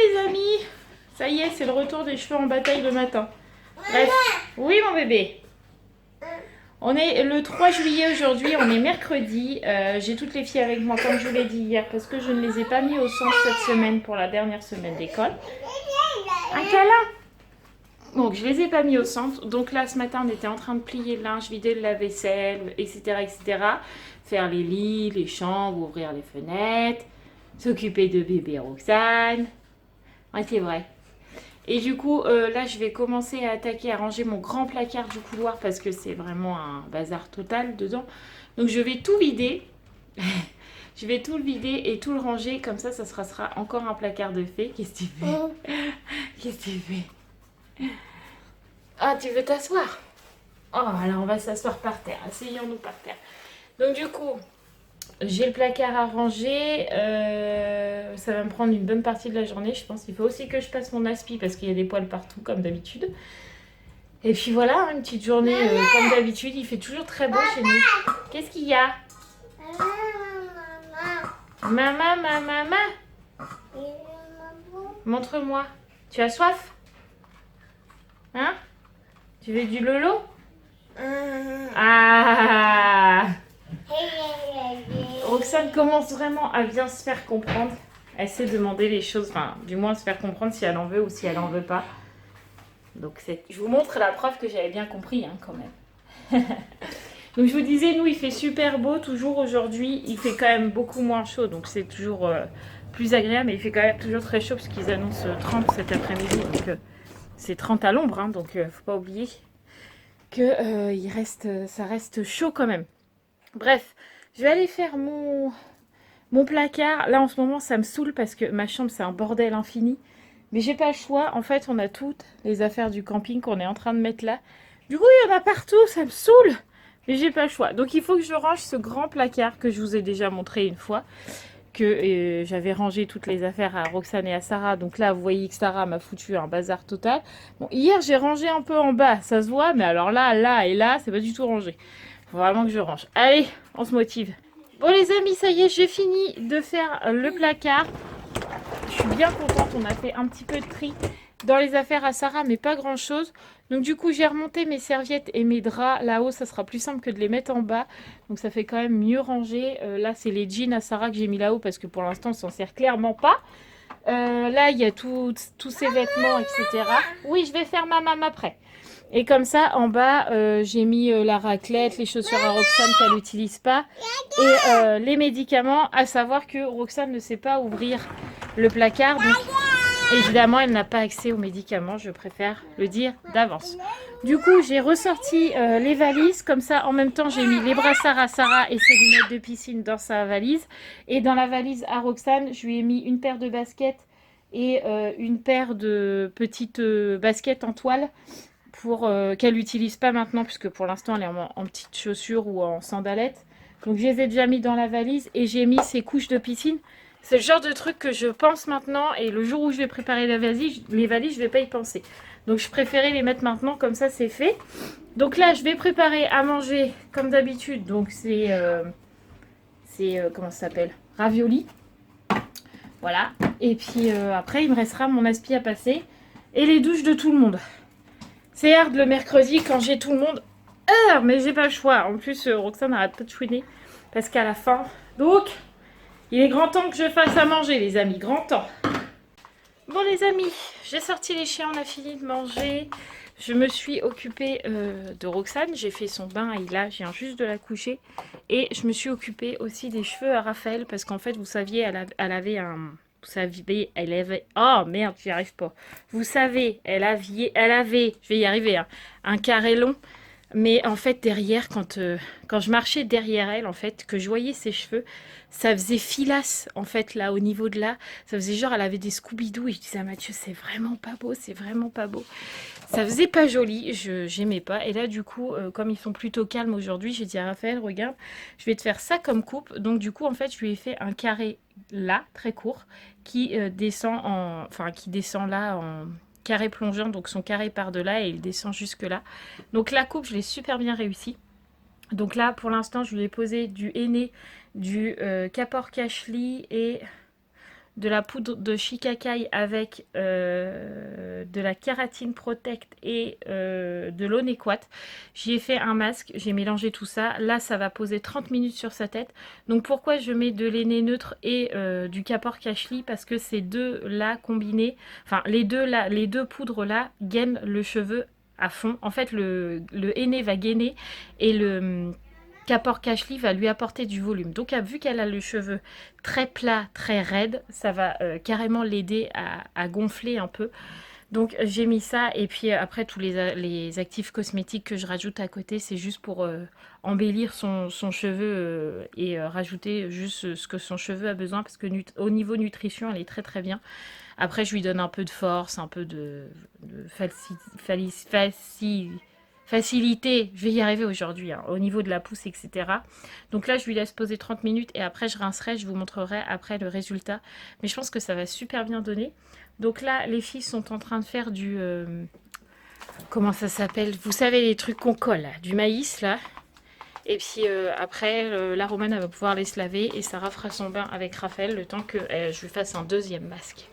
les amis, ça y est, c'est le retour des cheveux en bataille le matin. Bref, oui mon bébé. On est le 3 juillet aujourd'hui, on est mercredi. J'ai toutes les filles avec moi comme je vous l'ai dit hier parce que je ne les ai pas mis au centre cette semaine pour la dernière semaine d'école. Un câlin. Donc je les ai pas mis au centre. Donc là ce matin on était en train de plier le linge, vider le lave-vaisselle, etc. Faire les lits, les chambres, ouvrir les fenêtres, s'occuper de bébé Roxane. Ouais c'est vrai. Et du coup, là, je vais commencer à attaquer, à ranger mon grand placard du couloir parce que c'est vraiment un bazar total dedans. Donc, je vais tout vider. Je vais tout le vider et tout le ranger. Comme ça sera encore un placard de fée. Qu'est-ce que tu fais? Qu'est-ce que tu fais? Ah, tu veux t'asseoir? Oh, alors on va s'asseoir par terre. Asseyons-nous par terre. Donc, du coup, j'ai le placard à ranger, ça va me prendre une bonne partie de la journée, je pense. Il faut aussi que je passe mon aspi parce qu'il y a des poils partout comme d'habitude. Et puis voilà, une petite journée comme d'habitude, il fait toujours très beau chez nous. Qu'est-ce qu'il y a? Maman. Montre-moi. Tu as soif? Hein? Tu veux du lolo? Ah! Roxane commence vraiment à bien se faire comprendre. Elle sait demander les choses, enfin, du moins se faire comprendre si elle en veut ou si elle en veut pas. Donc, je vous montre la preuve que j'avais bien compris, hein, quand même. Donc, je vous disais, nous, il fait super beau, toujours aujourd'hui. Il fait quand même beaucoup moins chaud, donc c'est toujours plus agréable. Mais il fait quand même toujours très chaud, parce qu'ils annoncent 30 cet après-midi. Donc, c'est 30 à l'ombre, hein, donc faut pas oublier que ça reste chaud quand même. Bref, je vais aller faire mon placard. Là, en ce moment, ça me saoule parce que ma chambre, c'est un bordel infini. Mais j'ai pas le choix. En fait, on a toutes les affaires du camping qu'on est en train de mettre là. Du coup, il y en a partout. Ça me saoule. Mais j'ai pas le choix. Donc, il faut que je range ce grand placard que je vous ai déjà montré une fois. Que j'avais rangé toutes les affaires à Roxane et à Sarah. Donc là, vous voyez que Sarah m'a foutu un bazar total. Bon, hier, j'ai rangé un peu en bas. Ça se voit. Mais alors là et là, c'est pas du tout rangé. Faut vraiment que je range. Allez, on se motive. Bon les amis, ça y est, j'ai fini de faire le placard. Je suis bien contente, on a fait un petit peu de tri dans les affaires à Sarah, mais pas grand chose. Donc du coup, j'ai remonté mes serviettes et mes draps là-haut, ça sera plus simple que de les mettre en bas. Donc ça fait quand même mieux rangé. Là, c'est les jeans à Sarah que j'ai mis là-haut parce que pour l'instant, on s'en sert clairement pas. Là, il y a tous ces vêtements, etc. Oui, je vais faire ma maman après. Et comme ça, en bas, j'ai mis la raclette, les chaussures à Roxane qu'elle n'utilise pas. Et les médicaments, à savoir que Roxane ne sait pas ouvrir le placard. Donc, évidemment, elle n'a pas accès aux médicaments. Je préfère le dire d'avance. Du coup, j'ai ressorti les valises. Comme ça, en même temps, j'ai mis les brassards à Sarah et ses lunettes de piscine dans sa valise. Et dans la valise à Roxane, je lui ai mis une paire de baskets et une paire de petites baskets en toile pour qu'elle n'utilise pas maintenant, puisque pour l'instant, elle est en petites chaussures ou en sandalettes. Donc, je les ai déjà mis dans la valise et j'ai mis ses couches de piscine. C'est le genre de truc que je pense maintenant et le jour où je vais préparer les valises, je vais pas y penser. Donc, je préférais les mettre maintenant, comme ça, c'est fait. Donc là, je vais préparer à manger comme d'habitude. Donc, c'est comment ça s'appelle? Ravioli. Voilà. Et puis après, il me restera mon aspi à passer et les douches de tout le monde. C'est hard le mercredi quand j'ai tout le monde. Mais j'ai pas le choix. En plus, Roxane n'arrête pas de chouiner parce qu'à la fin. Donc, il est grand temps que je fasse à manger, les amis. Grand temps. Bon, les amis, j'ai sorti les chiens. On a fini de manger. Je me suis occupée de Roxane. J'ai fait son bain et là, je viens juste de la coucher. Et je me suis occupée aussi des cheveux à Raphaël parce qu'en fait, vous saviez, elle avait un. Vous savez, elle avait... Oh merde, j'y arrive pas. Vous savez, elle avait, je vais y arriver, hein, un carré long. Mais en fait, derrière, quand je marchais derrière elle, en fait, que je voyais ses cheveux, ça faisait filasse, en fait, là, au niveau de là. Ça faisait genre, elle avait des Scooby-Doo. Et je disais à Mathieu, c'est vraiment pas beau, c'est vraiment pas beau. Ça faisait pas joli, j'aimais pas. Et là, du coup, comme ils sont plutôt calmes aujourd'hui, j'ai dit à Raphaël, regarde, je vais te faire ça comme coupe. Donc, du coup, en fait, je lui ai fait un carré là, très court, qui descend là en carré plongeant, donc son carré par delà et il descend jusque là. Donc la coupe, je l'ai super bien réussi. Donc là, pour l'instant, je lui ai posé du henné, du Kapor Kashli et de la poudre de Shikakai avec de la Kératine Protect et de l'eau Nequat. J'y ai fait un masque, j'ai mélangé tout ça. Là, ça va poser 30 minutes sur sa tête. Donc pourquoi je mets de l'aîné neutre et du Kapor Kashli? Parce que ces deux-là combinés, enfin les deux poudres-là gainent le cheveu à fond. En fait, le henné va gainer et le Kapor Kashli va lui apporter du volume. Donc vu qu'elle a le cheveu très plat, très raide, ça va carrément l'aider à gonfler un peu. Donc j'ai mis ça et puis après tous les actifs cosmétiques que je rajoute à côté, c'est juste pour embellir son cheveu et rajouter juste ce que son cheveu a besoin parce que au niveau nutrition, elle est très très bien. Après je lui donne un peu de force, un peu de facilité, je vais y arriver aujourd'hui, hein, au niveau de la pousse, etc. Donc là, je lui laisse poser 30 minutes et après, je rincerai, je vous montrerai après le résultat. Mais je pense que ça va super bien donner. Donc là, les filles sont en train de faire du... comment ça s'appelle? Vous savez, les trucs qu'on colle, là, du maïs, là. Et puis après, la Romane, elle va pouvoir les se laver et Sarah fera son bain avec Raphaël le temps que je lui fasse un deuxième masque.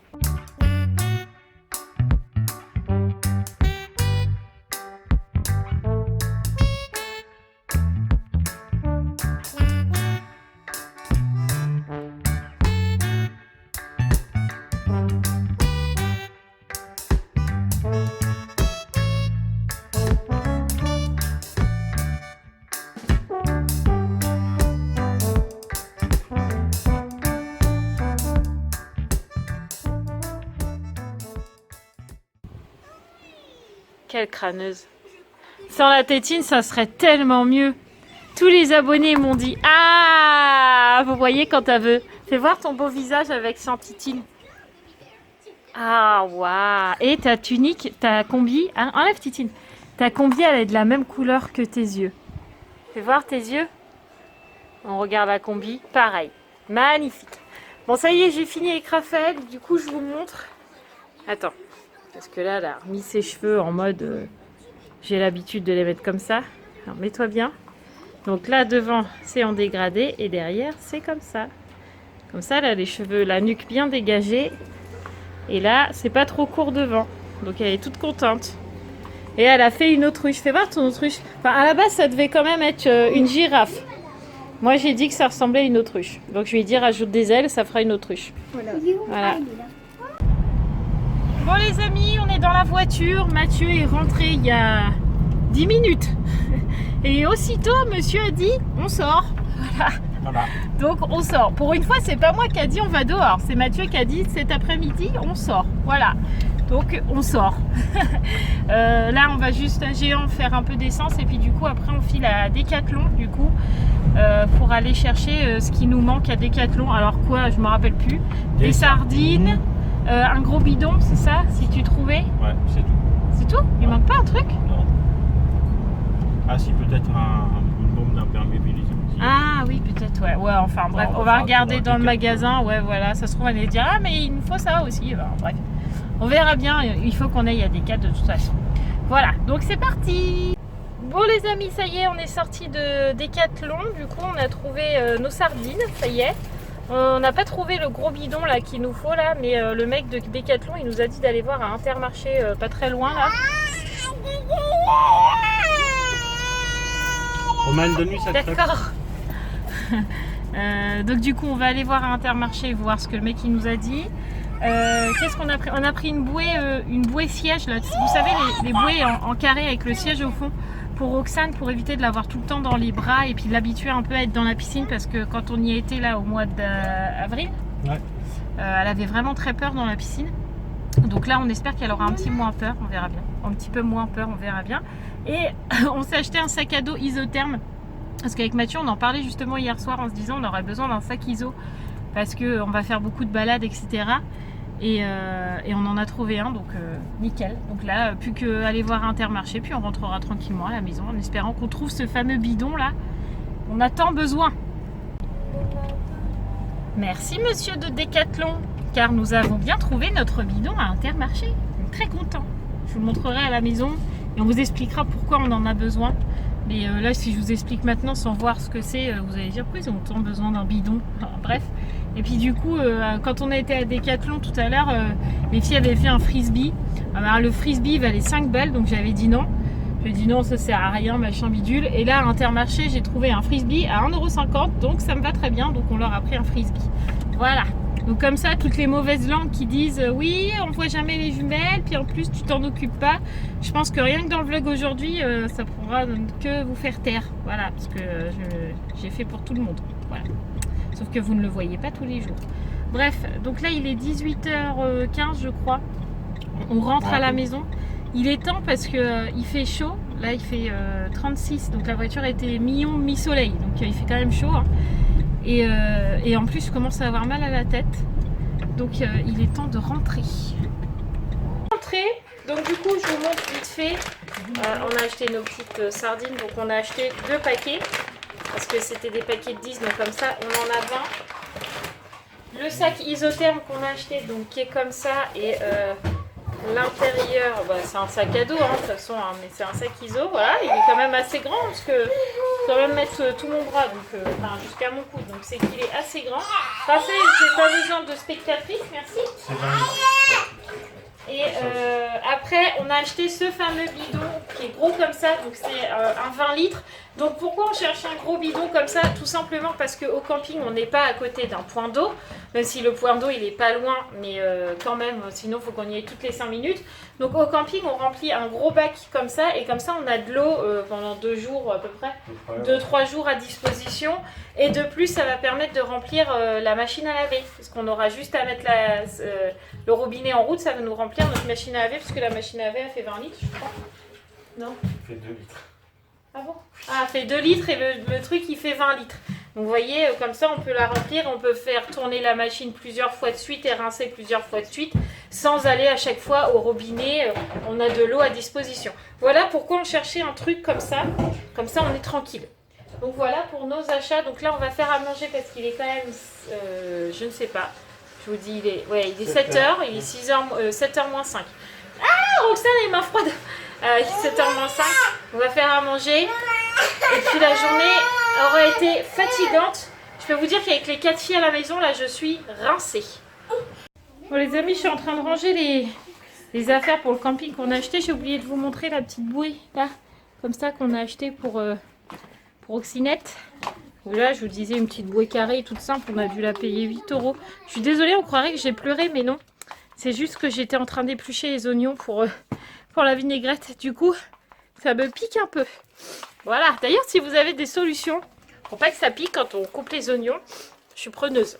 Quelle crâneuse. Sans la tétine, ça serait tellement mieux. Tous les abonnés m'ont dit « Ah, vous voyez quand elle veut. Fais voir ton beau visage avec sans tétine. » Ah, waouh. Et ta tunique, ta combi... Hein, enlève tétine. Ta combi, elle est de la même couleur que tes yeux. Fais voir tes yeux. On regarde la combi. Pareil. Magnifique. Bon, ça y est, j'ai fini avec Raphaël. Du coup, je vous montre. Attends. Parce que là, elle a remis ses cheveux en mode... j'ai l'habitude de les mettre comme ça. Alors, mets-toi bien. Donc là, devant, c'est en dégradé. Et derrière, c'est comme ça. Comme ça, elle a les cheveux, la nuque bien dégagée. Et là, c'est pas trop court devant. Donc, elle est toute contente. Et elle a fait une autruche. Fais voir ton autruche. Enfin, à la base, ça devait quand même être une girafe. Moi, j'ai dit que ça ressemblait à une autruche. Donc, je lui ai dit, rajoute des ailes, ça fera une autruche. Voilà. Bon les amis, on est dans la voiture. Mathieu est rentré il y a 10 minutes. Et aussitôt, monsieur a dit, on sort. Voilà. Donc on sort. Pour une fois, c'est pas moi qui a dit on va dehors. C'est Mathieu qui a dit cet après-midi, on sort. Voilà. Donc on sort. Là, on va juste à Géant faire un peu d'essence. Et puis du coup, après, on file à Decathlon. Du coup, pour aller chercher ce qui nous manque à Decathlon. Alors quoi, je me rappelle plus. Des sardines. Un gros bidon, c'est ça, si tu trouvais? Ouais, c'est tout. C'est tout? Il manque pas un truc? Non. Ah si, peut-être une bombe d'imperméabilité. Ah oui, peut-être, ouais. Ouais, enfin bref, on va regarder dans le magasin. Ouais, voilà, ça se trouve, on allait dire, ah mais il nous faut ça aussi. Enfin, bref, on verra bien, il faut qu'on aille à Decathlon de toute façon. Voilà, donc c'est parti. Bon les amis, ça y est, on est sorti de Decathlon. Du coup, on a trouvé nos sardines, ça y est. On n'a pas trouvé le gros bidon là qu'il nous faut là, mais le mec de Decathlon il nous a dit d'aller voir à Intermarché pas très loin là. Romane, donne-lui sa crêpe. D'accord. Donc du coup on va aller voir à Intermarché voir ce que le mec il nous a dit. Qu'est-ce qu'on a pris? On a pris une bouée siège là. Vous savez les bouées en carré avec le siège au fond. Pour Roxane, pour éviter de l'avoir tout le temps dans les bras et puis l'habituer un peu à être dans la piscine parce que quand on y était là au mois d'avril, ouais. Elle avait vraiment très peur dans la piscine. Donc là on espère qu'elle aura un petit moins peur, on verra bien. Un petit peu moins peur, on verra bien. Et on s'est acheté un sac à dos isotherme parce qu'avec Mathieu on en parlait justement hier soir en se disant on aurait besoin d'un sac iso parce qu'on va faire beaucoup de balades etc. Et on en a trouvé un, donc nickel. Donc là, plus qu'aller voir Intermarché, puis on rentrera tranquillement à la maison en espérant qu'on trouve ce fameux bidon là. On a tant besoin. Merci monsieur de Decathlon, car nous avons bien trouvé notre bidon à Intermarché. On est très content. Je vous le montrerai à la maison et on vous expliquera pourquoi on en a besoin Et là, si je vous explique maintenant sans voir ce que c'est, vous allez dire pourquoi ils ont autant besoin d'un bidon. Enfin, bref. Et puis du coup, quand on a été à Decathlon tout à l'heure, les filles avaient fait un frisbee. Alors le frisbee valait 5 balles, donc j'avais dit non. J'ai dit non, ça sert à rien, machin bidule. Et là, à Intermarché, j'ai trouvé un frisbee à 1,50 €, donc ça me va très bien. Donc on leur a pris un frisbee. Voilà. Donc comme ça, toutes les mauvaises langues qui disent oui, on voit jamais les jumelles, puis en plus tu t'en occupes pas. Je pense que rien que dans le vlog aujourd'hui, ça pourra que vous faire taire. Voilà, parce que j'ai fait pour tout le monde. Voilà. Sauf que vous ne le voyez pas tous les jours. Bref, donc là il est 18h15 je crois. On rentre à la maison. Il est temps parce que il fait chaud. Là il fait 36, donc la voiture était mi-soleil, donc il fait quand même chaud. Hein. Et en plus je commence à avoir mal à la tête. Donc il est temps de rentrer. Donc du coup je vous montre vite fait. On a acheté nos petites sardines. Donc on a acheté 2 paquets. Parce que c'était des paquets de 10, donc comme ça on en a 20. Le sac isotherme qu'on a acheté, donc qui est comme ça, et l'intérieur, bah, c'est un sac à dos hein, de toute façon, hein, mais c'est un sac iso, voilà, il est quand même assez grand, parce que je peux quand même mettre tout mon bras, donc enfin, jusqu'à mon coude, donc c'est qu'il est assez grand. Parfait, j'ai pas besoin de spectatrice, merci. Et après, on a acheté ce fameux bidon qui est gros comme ça, donc c'est un 20 litres. Donc pourquoi on cherche un gros bidon comme ça? Tout simplement parce qu'au camping, on n'est pas à côté d'un point d'eau, même si le point d'eau il est pas loin, mais quand même, sinon il faut qu'on y aille toutes les 5 minutes. Donc au camping, on remplit un gros bac comme ça, et comme ça on a de l'eau pendant 2 jours à peu près, 2-3 jours à disposition. Et de plus, ça va permettre de remplir la machine à laver, parce qu'on aura juste à mettre le robinet en route, ça va nous remplir notre machine à laver, parce que la machine à laver elle fait 20 litres, je crois. Non, Elle fait 2 litres. Ah bon? Ah, elle fait 2 litres et le truc il fait 20 litres. Donc vous voyez, comme ça on peut la remplir, on peut faire tourner la machine plusieurs fois de suite et rincer plusieurs fois de suite sans aller à chaque fois au robinet, on a de l'eau à disposition. Voilà pourquoi on cherchait un truc comme ça on est tranquille. Donc voilà pour nos achats. Donc là on va faire à manger parce qu'il est quand même, je ne sais pas, je vous dis il est 7h, il est 7h moins 5. Ah, Roxane a les mains froides. 7h moins 5, on va faire à manger. Et puis la journée aura été fatigante. Je peux vous dire qu'avec les 4 filles à la maison, là je suis rincée. Bon les amis, je suis en train de ranger les affaires pour le camping qu'on a acheté. J'ai oublié de vous montrer la petite bouée là, comme ça qu'on a acheté pour Oxynette. Là je vous disais une petite bouée carrée toute simple, on a dû la payer 8 €. Je suis désolée, on croirait que j'ai pleuré mais non. C'est juste que j'étais en train d'éplucher les oignons pour la vinaigrette. Du coup, ça me pique un peu. Voilà. D'ailleurs, si vous avez des solutions pour pas que ça pique quand on coupe les oignons, je suis preneuse.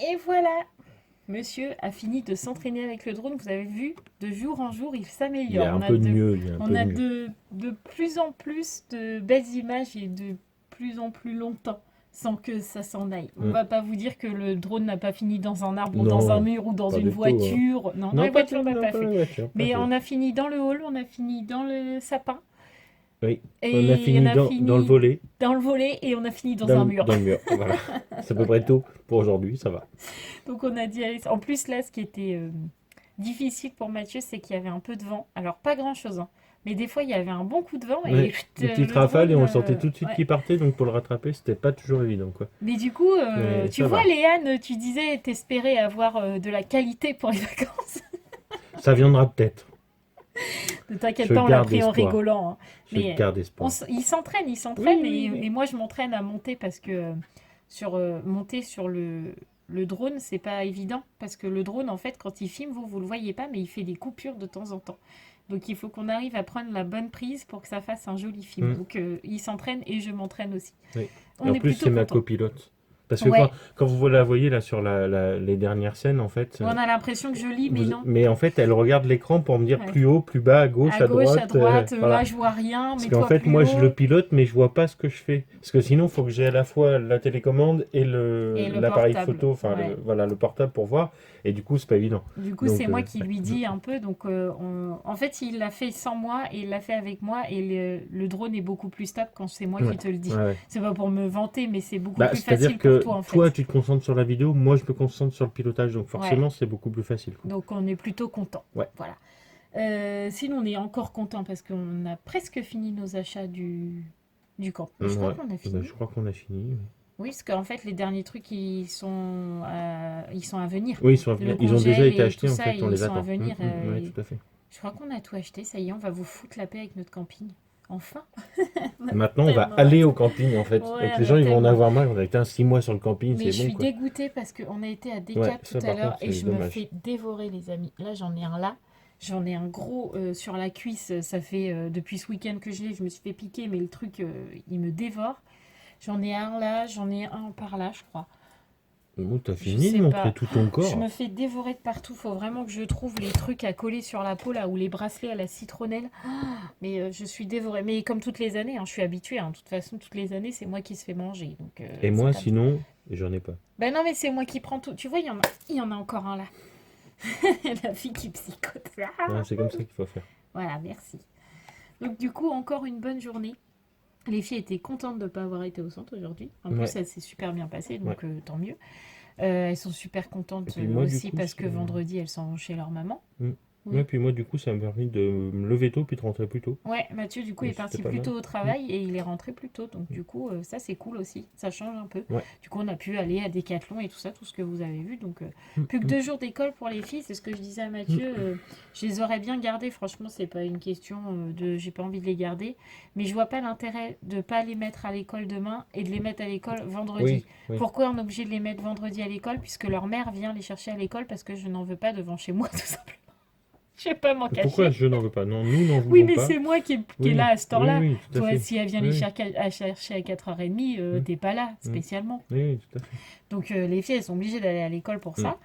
Et voilà, monsieur a fini de s'entraîner avec le drone. Vous avez vu, de jour en jour, il s'améliore. Il est un peu mieux. On a de plus en plus de belles images et de plus en plus longtemps sans que ça s'en aille. On va pas vous dire que le drone n'a pas fini dans un arbre ou dans un mur ou dans une voiture. Non, dans la voiture, on n'a pas fait. Mais on a fini dans le hall, on a fini dans le sapin. Oui, et on a fini dans le volet. Dans le volet et on a fini dans un mur. Dans le mur, voilà. C'est à peu près tout pour aujourd'hui, ça va. Donc on a dit, en plus là, ce qui était difficile pour Mathieu, c'est qu'il y avait un peu de vent. Alors pas grand chose, hein. Mais des fois, il y avait un bon coup de vent et Ouais, une petite rafale et on drone, sentait tout de suite ouais. qu'il partait, donc pour le rattraper, c'était pas toujours évident, quoi. Mais du coup, Mais tu ça vois, va. Léane, tu disais t'espérais avoir de la qualité pour les vacances. Ça viendra peut-être. Ne t'inquiète Je pas, on l'a garde pris en espoir. rigolant, hein. Je Mais garde espoir. il Oui, s'entraîne oui, et oui. moi je m'entraîne à monter parce que monter sur le drone, c'est pas évident parce que le drone, en fait, quand il filme, vous le voyez pas, mais il fait des coupures de temps en temps. Donc il faut qu'on arrive à prendre la bonne prise pour que ça fasse un joli film. Mm, Donc il s'entraîne et je m'entraîne aussi. oui. Et On en est plus, plutôt c'est ma content. copilote. Parce que Ouais, quand vous la voyez là sur les dernières scènes, en fait, on a l'impression que je lis, mais non. mais en fait, elle regarde l'écran pour me dire Ouais. plus haut, plus bas, à gauche, À à gauche, à droite. droite, là Voilà. je vois rien, Parce qu'en mets-toi fait, plus moi, je le haut. pilote, mais je vois pas ce que je fais. Parce que sinon, il faut que j'ai à la fois la télécommande et Et le l'appareil portable. photo, enfin, Ouais. voilà, le portable pour voir. Et du coup, c'est pas évident. Du coup, c'est Donc, moi qui ouais. lui dis un peu. Donc, en fait, il l'a fait sans moi et il l'a fait avec moi. Et le drone est beaucoup plus stable quand c'est moi Ouais. qui te le dis. Ouais, ouais. C'est pas pour me vanter, mais c'est beaucoup Bah, plus c'est-à-dire facile pour que toi, en toi, fait. tu te concentres sur la vidéo, moi, je me concentre sur le pilotage. Donc, Ouais. forcément, c'est beaucoup plus facile, quoi. Donc, on est plutôt content. Ouais. Voilà. Sinon, on est encore content parce qu'on a presque fini nos achats du camp. Mais je crois Ouais. qu'on a Bah, fini. je crois qu'on a fini. Oui, parce qu'en fait, les derniers trucs, ils sont à venir. Oui, Le ils ont déjà congèle été et tout achetés, en ça, fait, on ils les sont à attend. venir. Ouais, Et tout à fait. je crois qu'on a tout acheté. Ça y est, on va vous foutre la paix avec notre camping. Enfin. On a Maintenant, on va tellement aller hâte. au camping, en fait. Ouais, Donc, les on a gens, ils vont en tellement hâte. avoir marre. On a été 6 mois sur le camping, Mais c'est je bon, suis quoi. dégoûtée parce qu'on a été à Ouais, Decathlon ça, tout à par l'heure contre, et c'est je me dommage. fais dévorer, les amis. Là, j'en ai un là. J'en ai un gros sur la cuisse. Ça fait depuis ce week-end que je l'ai. Je me suis fait piquer, mais le truc, il me dévore. J'en ai un là, j'en ai un par là, je crois. Oh, t'as Je fini de sais montrer pas. tout ton Je corps. me fais dévorer de partout. Faut vraiment que je trouve les trucs à coller sur la peau là ou les bracelets à la citronnelle. Mais je suis dévorée. Mais comme toutes les années, hein, je suis habituée, hein. De toute façon, toutes les années, c'est moi qui se fais manger. Donc Et c'est moi, comme ça. sinon, j'en ai pas. Ben non, mais c'est moi qui prends tout. Tu vois, il y en a encore un là. La fille qui psychote. Ouais, c'est comme ça qu'il faut faire. Voilà, merci. Donc du coup, encore une bonne journée. Les filles étaient contentes de ne pas avoir été au centre aujourd'hui. En plus, Ouais, ça s'est super bien passé, ouais. donc tant mieux. Elles sont super Et contentes puis moi, du aussi coup, parce que vendredi, elles sont chez leur maman. Mm. Oui. Ouais, puis moi, du coup, ça m'a permis de me lever tôt puis de rentrer plus tôt. Ouais, Mathieu, du coup, Et est c'était parti pas plus mal. tôt au Mm. travail et il est rentré plus tôt. Donc, du coup, ça, c'est cool aussi. Ça change un peu. Ouais. Du coup, on a pu aller à Decathlon et tout ça, tout ce que vous avez vu. Donc, Mm, plus que mm, 2 jours d'école pour les filles. C'est ce que je disais à Mathieu. Je les aurais bien gardées. Franchement, c'est pas une question de j'ai pas envie de les garder. Mais je vois pas l'intérêt de pas les mettre à l'école demain et de les mettre à l'école vendredi. Oui, oui. Pourquoi on est obligé de les mettre vendredi à l'école puisque leur mère vient les chercher à l'école parce que je n'en veux pas devant chez moi, tout simplement. Je vais pas m'en Pourquoi cacher. je n'en veux pas? Non, nous n'en Oui, voulons mais pas. c'est moi qui est Oui, là à cette oui, heure-là. oui, tout à Toi, fait. si elle vient Oui, les oui. chercher à 4h30, Mm, t'es pas là, mm. spécialement. Oui, oui, tout à fait. Donc les filles, elles sont obligées d'aller à l'école pour Mm. ça.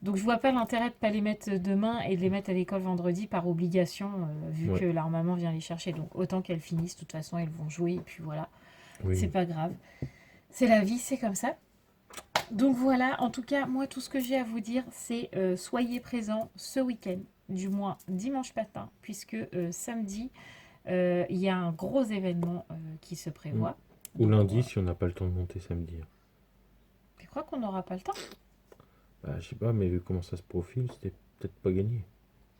Donc je vois pas l'intérêt de pas les mettre demain et de les mettre à l'école vendredi par obligation, vu Ouais. que leur maman vient les chercher. Donc autant qu'elles finissent, de toute façon, elles vont jouer, et puis voilà. C'est Oui. pas grave. C'est la vie, c'est comme ça. Donc voilà, en tout cas, moi, tout ce que j'ai à vous dire, c'est soyez présents ce week-end, du moins dimanche matin, puisque samedi, il y a un gros événement qui se prévoit. Ou Donc, lundi, si on n'a pas le temps de monter samedi. tu crois qu'on n'aura pas le temps? Bah, je sais pas, mais vu comment ça se profile, c'était peut-être pas gagné.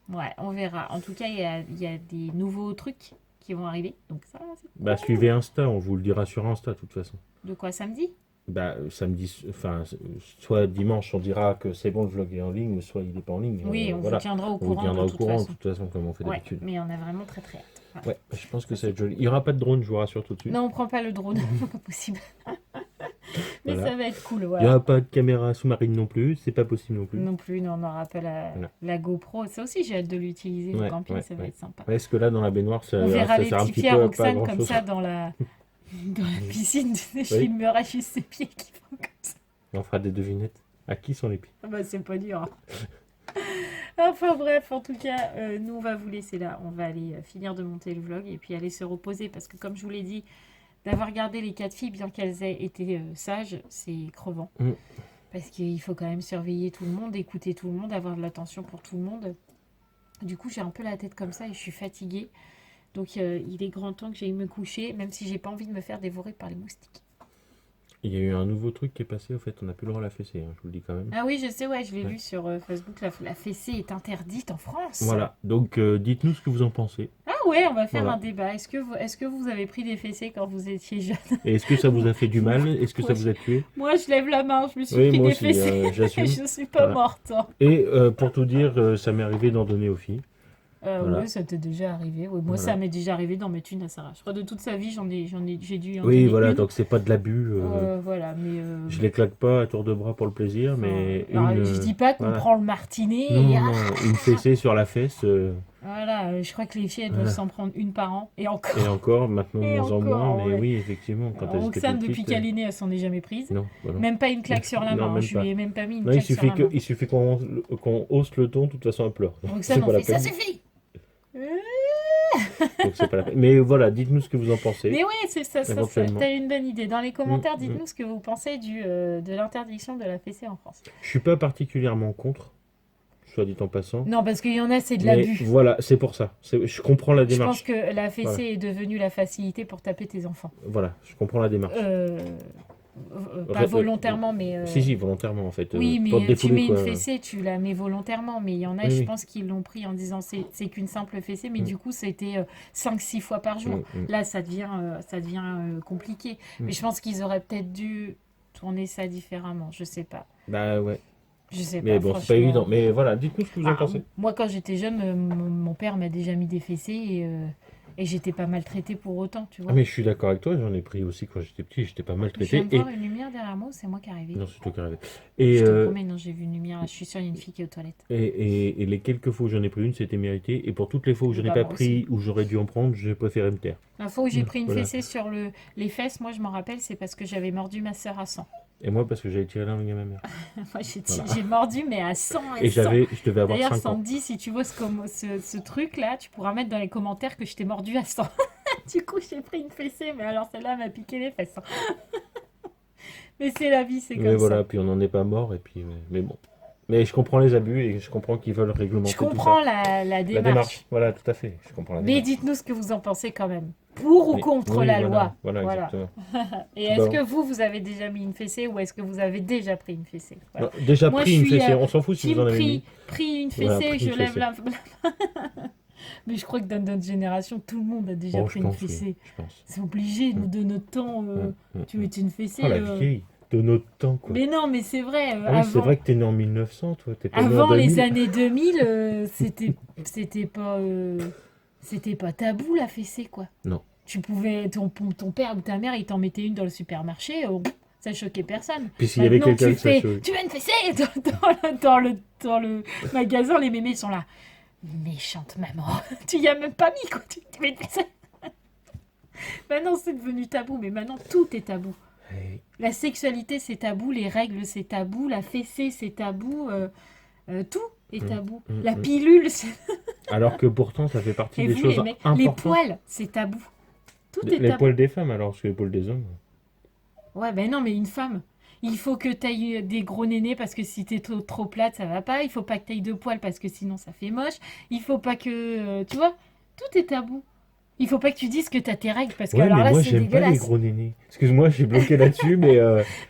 Ouais, on verra. En tout cas, il y a des nouveaux trucs qui vont arriver. Donc ça, c'est Bah, cool. suivez Insta, on vous le dira sur Insta, de toute façon. De quoi, samedi? Bah, samedi, enfin, soit dimanche, on dira que c'est bon, le vlog est en ligne, ou soit il n'est pas en ligne. Oui, on vous Voilà. tiendra au On vous courant tiendra de au toute courant, de façon. toute façon, comme on fait Ouais, d'habitude. mais on a vraiment très très hâte. Voilà. Ouais, je pense que Ça, ça va c'est être joli. Il n'y aura pas de drone, je vous rassure tout de suite. Non, on prend pas le drone, pas possible. Mais Voilà. ça va être cool, Il n'y voilà. aura pas de caméra sous-marine non plus, c'est pas possible non plus. Non plus, non, on n'aura pas Voilà. la GoPro. Ça aussi, j'ai hâte de l'utiliser au Ouais, camping, ouais, ça va ouais. être sympa. Ouais, est-ce que là, dans la baignoire, On verra ça les sert un petits petit pieds à peu à pas Roxane comme grand-chose. ça dans la piscine. Je Oui. filmerai juste ses pieds qui font comme ça. On fera des devinettes. À qui sont les pieds? Ah bah, c'est pas dur. Enfin bref, en tout cas, nous on va vous laisser là. On va aller finir de monter le vlog et puis aller se reposer parce que comme je vous l'ai dit, d'avoir gardé les 4 filles, bien qu'elles aient été sages, c'est crevant. Mm. Parce qu'il faut quand même surveiller tout le monde, écouter tout le monde, avoir de l'attention pour tout le monde. Du coup, j'ai un peu la tête comme ça et je suis fatiguée. Donc il est grand temps que j'aille me coucher, même si j'ai pas envie de me faire dévorer par les moustiques. Il y a eu un nouveau truc qui est passé, au fait, on n'a plus le droit à la fessée, hein, je vous le dis quand même. Ah oui, je sais, ouais, je l'ai Ouais. lu sur Facebook. La fessée est interdite en France. Voilà, donc dites-nous ce que vous en pensez. Ah ouais, on va faire Voilà. un débat. Est-ce que vous avez pris des fessées quand vous étiez jeune? Et est-ce que ça vous a fait du mal? Est-ce que ça Moi, vous a tué? moi, je lève la main, je me suis Oui, pris moi des aussi, fessées. j'assume. Je suis pas Voilà. morte, hein. Et pour tout dire, ça m'est arrivé d'en donner aux filles. Voilà. Ouais, ça t'est déjà arrivé. Ouais, moi, ça Voilà. m'est déjà arrivé d'en mettre une à Sarah. Je crois de toute sa vie, j'ai dû en Oui, donner voilà, une. donc c'est pas de l'abus. Voilà, mais Je les claque pas à tour de bras pour le plaisir, enfin, mais alors, une. je dis pas qu'on Voilà. prend le martinet Non, et non, une fessée sur la fesse. voilà, je crois que les filles elles doivent Voilà. s'en prendre une par an et Et encore encore, maintenant de et moins en moins, encore. mais Ouais. oui, effectivement, quand elles étaient Roxane plus depuis petites. qu'elle est née, elle s'en est jamais prise. Non, bah non. Même pas une claque sur la Non, main, hein. même Je pas. lui ai même pas mis une Non, il claque sur la main. suffit qu'on hausse le ton, de toute façon, elle pleure. Donc, Roxane, c'est on pas la fait ça peine. suffit. Donc, c'est pas la peine. Mais voilà, dites-nous ce que vous en pensez, Mais ouais, c'est ça, éventuellement. t'as une bonne idée. Dans les commentaires, Mm. dites-nous ce que vous pensez de l'interdiction de la fessée en France. Je suis pas particulièrement contre, soit dit en passant. Non, parce qu'il y en a, c'est de Mais l'abus. voilà, c'est pour ça. Je comprends la Je pense démarche. que la fessée Voilà. est devenue la facilité pour taper tes enfants. Voilà, je comprends la démarche. Pas volontairement, mais... Si, si, volontairement en fait. Oui, Pour te mais tu défouler, mets une quoi. fessée, tu la mets volontairement. Mais il y en a, Oui, je oui. pense, qui l'ont pris en disant c'est qu'une simple fessée. Mais Mm. du coup, c'était 5-6 fois par jour. Mm, mm. Là, ça devient compliqué. Mm. Mais je pense qu'ils auraient peut-être dû tourner ça différemment. Je sais pas. Bah ouais. Je sais Mais pas, bon, c'est pas franchement. évident. Mais voilà, dites-nous ce que vous en Ah, pensez. moi, quand j'étais jeune, mon père m'a déjà mis des fessées et j'étais pas maltraitée pour autant, tu vois. Ah, mais je suis d'accord avec toi, j'en ai pris aussi quand j'étais petit, j'étais pas Je maltraité. viens de Et... voir une lumière derrière moi ou c'est moi qui arrive? Non, c'est toi qui arrivé. Et, Je te promets, non, j'ai vu une lumière. Là, je suis sûre, il y a une fille qui est aux toilettes. et les quelques fois où j'en ai pris une, c'était mérité. Et pour toutes les fois où je n'ai Bah, pas moi pris, où j'aurais dû en prendre, je préférais me taire. La fois où j'ai pris une Voilà. fessée sur les fesses, moi je m'en rappelle, c'est parce que j'avais mordu ma sœur à 100. Et moi, parce que j'avais tiré la langue à ma mère. Moi j'ai Voilà. j'ai mordu, mais à 100 Et et 100. je devais avoir D'ailleurs, 5 ans. Sandy, si tu vois ce truc-là, tu pourras mettre dans les commentaires que je t'ai mordu à 100. Du coup, j'ai pris une fessée, mais alors celle-là m'a piqué les fesses. Mais c'est la vie, c'est Mais comme voilà, ça. puis on n'en est pas mort, et puis, mais bon. Mais je comprends les abus et je comprends qu'ils veulent réglementer Je tout comprends ça. la La démarche. démarche, voilà, tout à fait. Je comprends la Mais démarche. dites-nous ce que vous en pensez quand même. Pour ou Mais- contre oui, la voilà, loi. Voilà, Voilà. exactement. Et est-ce Bon. que vous avez déjà mis une fessée ou est-ce que vous avez déjà pris une fessée? Voilà. Non, déjà Moi, pris je une suis, fessée, on s'en fout si vous en Team avez mis. pris une Voilà, fessée, pris je une lève fessée. la... Mais je crois que dans notre génération, tout le monde a déjà Oh, pris je une pense, oui, fessée. je pense. C'est obligé, nous, de notre temps, tu mets une fessée. Oh, la vieille de notre temps, quoi. Mais non, mais c'est vrai, Ah oui, c'est avant, vrai que t'es né en 1900, toi. T'es pas né en avant 2000. les années 2000, c'était pas tabou la fessée, quoi. Non. Tu pouvais, ton père ou ta mère, il t'en mettait une dans le supermarché, ça choquait personne. Puis s'il y avait Maintenant, quelqu'un tu qui fais, s'assurait. tu veux une fessée dans le magasin, les mémés sont là. Méchante maman, tu y as même pas mis quoi, tu veux une fessée. Maintenant c'est devenu tabou, mais maintenant tout est tabou. Hey. La sexualité c'est tabou, les règles c'est tabou, la fessée c'est tabou, tout est tabou. La pilule c'est... Alors que pourtant, ça fait partie Et des vous choses les mecs, importantes. les poils c'est tabou. Tout est Les tabou. poils des femmes, alors, parce que les poils des hommes. Ouais, ben non, mais une femme, il faut que tu aies des gros nénés parce que si t'es trop plate, ça va pas. Il faut pas que tu aies de poils parce que sinon ça fait moche. Il faut pas que. Tu vois, tout est tabou. Il faut pas que tu dises que t'as tes règles parce que Ouais, alors mais là moi, c'est j'aime pas les dégueulasse. gros nénés. Excuse-moi, je suis bloqué là-dessus, mais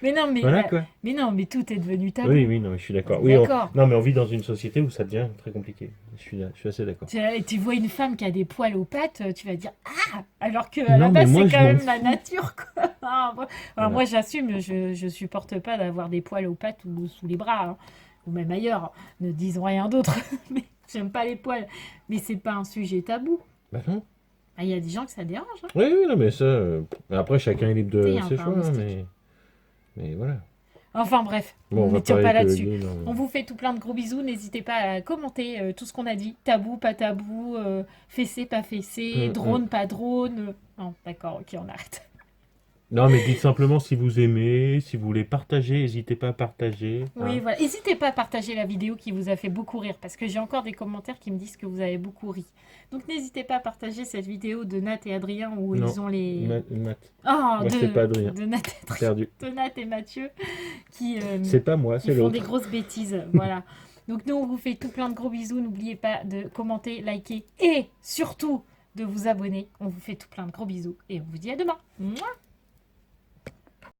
Mais non, voilà quoi. mais non, mais tout est devenu tabou. Oui, oui, non, mais je suis d'accord. On est Oui, d'accord. non, mais on vit dans une société où ça devient très compliqué. Je suis assez d'accord. Tu vois une femme qui a des poils aux pattes, tu vas dire ah, alors que Non, à la mais base moi, c'est je quand m'en même fous. la nature quoi. Ah, moi, alors Voilà. moi j'assume, je supporte pas d'avoir des poils aux pattes ou sous les bras, hein, ou même ailleurs. Ne disons rien d'autre. Mais j'aime pas les poils. Mais c'est pas un sujet tabou. Bah non. Ah, il y a des gens que ça dérange. Hein. Oui, oui, non, mais ça. Après, chacun est libre Tu sais, de y a un ses peu un choix, hein, moustique. mais voilà. Enfin bref, Bon, on on va ne tire parler pas avec là-dessus. Guy, non, mais- On vous fait tout plein de gros bisous. N'hésitez pas à commenter tout ce qu'on a dit. Tabou, pas tabou, fessé, pas fessé, drone, pas drone. Non, d'accord, ok, on arrête. Non, mais dites simplement si vous aimez, si vous voulez partager, n'hésitez pas à partager. Oui, hein. voilà. N'hésitez pas à partager la vidéo qui vous a fait beaucoup rire, parce que j'ai encore des commentaires qui me disent que vous avez beaucoup ri. Donc n'hésitez pas à partager cette vidéo de Nat et Adrien où Non. ils ont les... Matt, Oh, Moi, c'est pas Adrien. de Nat et Adrien. perdu. De Nat et Mathieu qui, C'est pas moi, qui c'est font l'autre. des grosses bêtises. Voilà. Donc nous, on vous fait tout plein de gros bisous. N'oubliez pas de commenter, liker et surtout de vous abonner. On vous fait tout plein de gros bisous et on vous dit à demain. Mouah.